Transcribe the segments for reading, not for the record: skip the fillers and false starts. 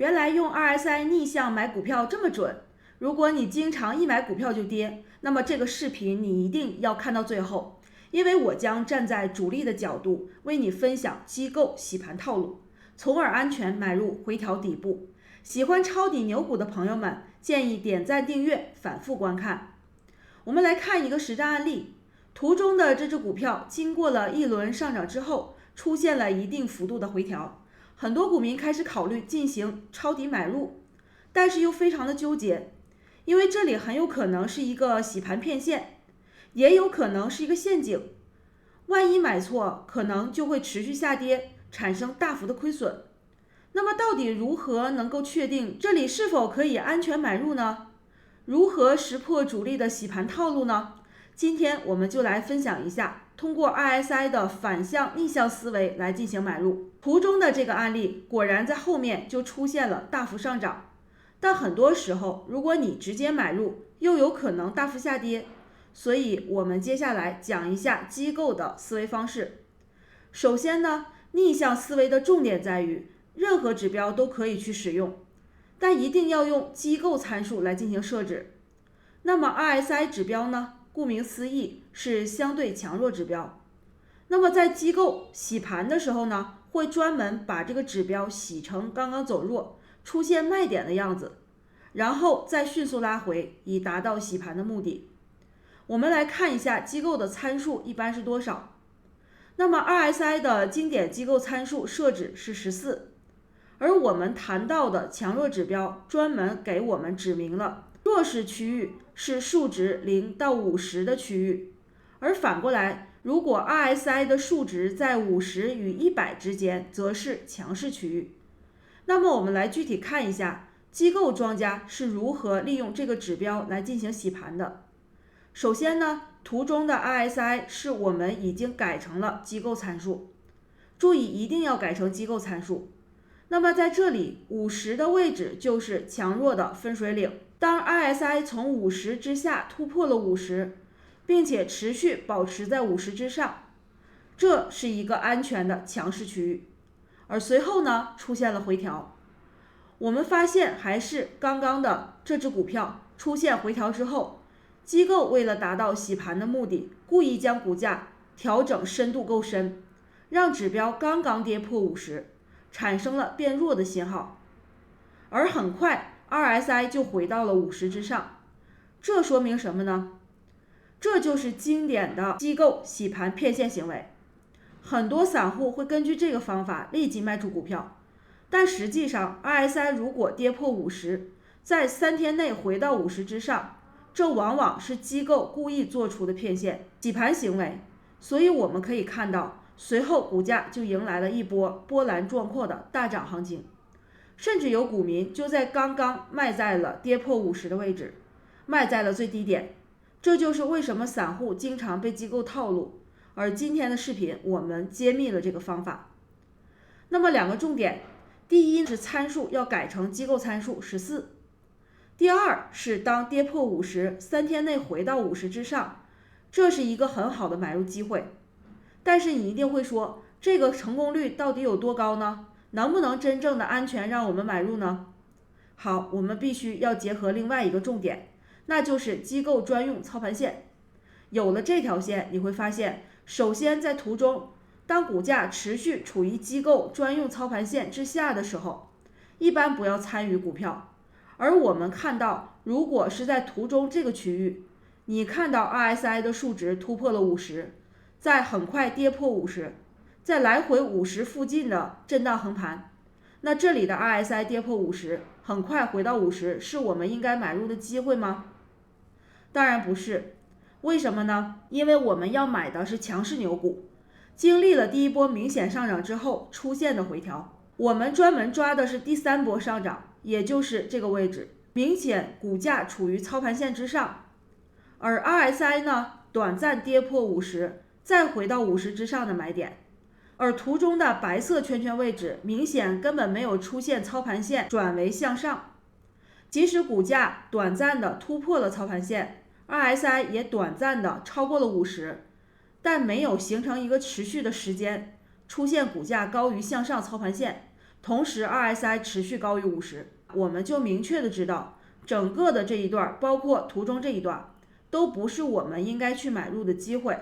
原来用 RSI 逆向买股票这么准，如果你经常一买股票就跌，那么这个视频你一定要看到最后，因为我将站在主力的角度为你分享机构洗盘套路，从而安全买入回调底部。喜欢抄底牛股的朋友们，建议点赞订阅，反复观看。我们来看一个实战案例，图中的这只股票经过了一轮上涨之后，出现了一定幅度的回调，很多股民开始考虑进行抄底买入，但是又非常的纠结，因为这里很有可能是一个洗盘骗线，也有可能是一个陷阱，万一买错，可能就会持续下跌，产生大幅的亏损。那么到底如何能够确定这里是否可以安全买入呢？如何识破主力的洗盘套路呢？今天我们就来分享一下，通过 RSI 的反向逆向思维来进行买入。图中的这个案例果然在后面就出现了大幅上涨，但很多时候如果你直接买入，又有可能大幅下跌。所以我们接下来讲一下机构的思维方式。首先呢，逆向思维的重点在于任何指标都可以去使用，但一定要用机构参数来进行设置。那么 RSI 指标呢，顾名思义是相对强弱指标。那么在机构洗盘的时候呢，会专门把这个指标洗成刚刚走弱，出现卖点的样子，然后再迅速拉回，以达到洗盘的目的。我们来看一下机构的参数一般是多少。那么 RSI 的经典机构参数设置是14，而我们谈到的强弱指标专门给我们指明了弱势区域是数值0到50的区域，而反过来，如果 RSI 的数值在50与100之间，则是强势区域。那么我们来具体看一下机构庄家是如何利用这个指标来进行洗盘的。首先呢，图中的 RSI 是我们已经改成了机构参数，注意一定要改成机构参数。那么在这里50的位置就是强弱的分水岭，当 RSI 从50之下突破了50，并且持续保持在50之上，这是一个安全的强势区域。而随后呢，出现了回调，我们发现还是刚刚的这只股票出现回调之后，机构为了达到洗盘的目的，故意将股价调整深度够深，让指标刚刚跌破50，产生了变弱的信号，而很快 RSI 就回到了50之上。这说明什么呢？这就是经典的机构洗盘骗线行为。很多散户会根据这个方法立即卖出股票，但实际上 RSI 如果跌破50，在3天内回到50之上，这往往是机构故意做出的骗线洗盘行为。所以我们可以看到，随后股价就迎来了一波波澜壮阔的大涨行情，甚至有股民就在刚刚卖在了跌破50的位置，卖在了最低点。这就是为什么散户经常被机构套路，而今天的视频我们揭秘了这个方法。那么两个重点，第一是参数要改成机构参数14，第二是当跌破50 3天内回到50之上，这是一个很好的买入机会。但是你一定会说，这个成功率到底有多高呢？能不能真正的安全让我们买入呢？好，我们必须要结合另外一个重点，那就是机构专用操盘线。有了这条线，你会发现，首先在图中，当股价持续处于机构专用操盘线之下的时候，一般不要参与股票。而我们看到，如果是在图中这个区域，你看到 RSI 的数值突破了50，再很快跌破50，再来回50附近的震荡横盘，那这里的 RSI 跌破50，很快回到50，是我们应该买入的机会吗？当然不是。为什么呢？因为我们要买的是强势牛股，经历了第一波明显上涨之后出现的回调，我们专门抓的是第3波上涨，也就是这个位置，明显股价处于操盘线之上，而 RSI 呢，短暂跌破50，再回到50之上的买点。而图中的白色圈圈位置明显根本没有出现操盘线转为向上，即使股价短暂的突破了操盘线， RSI 也短暂的超过了50，但没有形成一个持续的时间出现股价高于向上操盘线，同时 RSI 持续高于50，我们就明确的知道整个的这一段，包括图中这一段，都不是我们应该去买入的机会。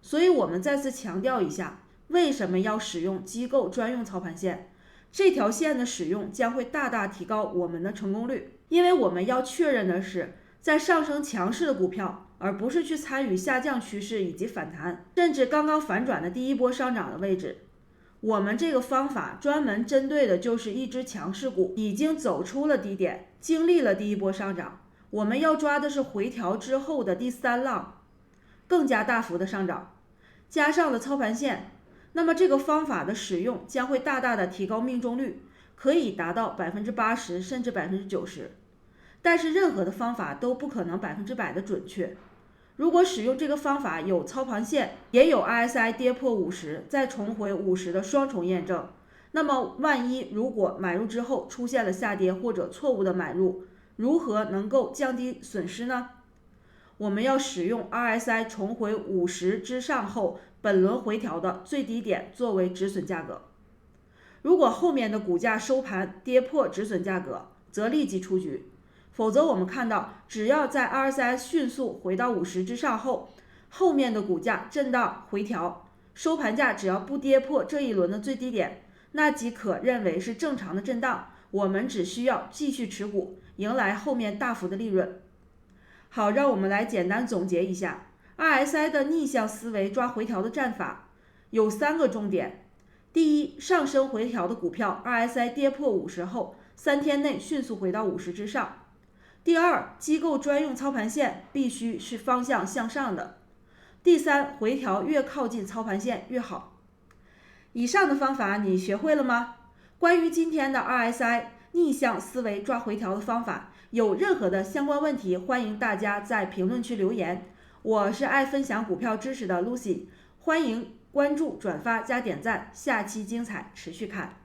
所以我们再次强调一下，为什么要使用机构专用操盘线？这条线的使用将会大大提高我们的成功率，因为我们要确认的是在上升强势的股票，而不是去参与下降趋势以及反弹，甚至刚刚反转的第一波上涨的位置。我们这个方法专门针对的就是一只强势股已经走出了低点，经历了第一波上涨，我们要抓的是回调之后的第三浪，更加大幅的上涨，加上了操盘线，那么这个方法的使用将会大大的提高命中率，可以达到80%甚至90%。但是任何的方法都不可能100%的准确。如果使用这个方法有操盘线，也有 RSI 跌破50再重回50的双重验证，那么万一如果买入之后出现了下跌或者错误的买入，如何能够降低损失呢？我们要使用 RSI 重回50之上后本轮回调的最低点作为止损价格。如果后面的股价收盘跌破止损价格，则立即出局。否则我们看到，只要在 RSI 迅速回到50之上后，后面的股价震荡回调，收盘价只要不跌破这一轮的最低点，那即可认为是正常的震荡，我们只需要继续持股，迎来后面大幅的利润。好，让我们来简单总结一下 RSI 的逆向思维抓回调的战法，有3个重点。第一，上升回调的股票 RSI 跌破50后，3天内迅速回到50之上。第二，机构专用操盘线必须是方向向上的。第三，回调越靠近操盘线越好。以上的方法你学会了吗？关于今天的 RSI 逆向思维抓回调的方法，有任何的相关问题，欢迎大家在评论区留言。我是爱分享股票知识的 Lucy， 欢迎关注、转发加点赞，下期精彩持续看。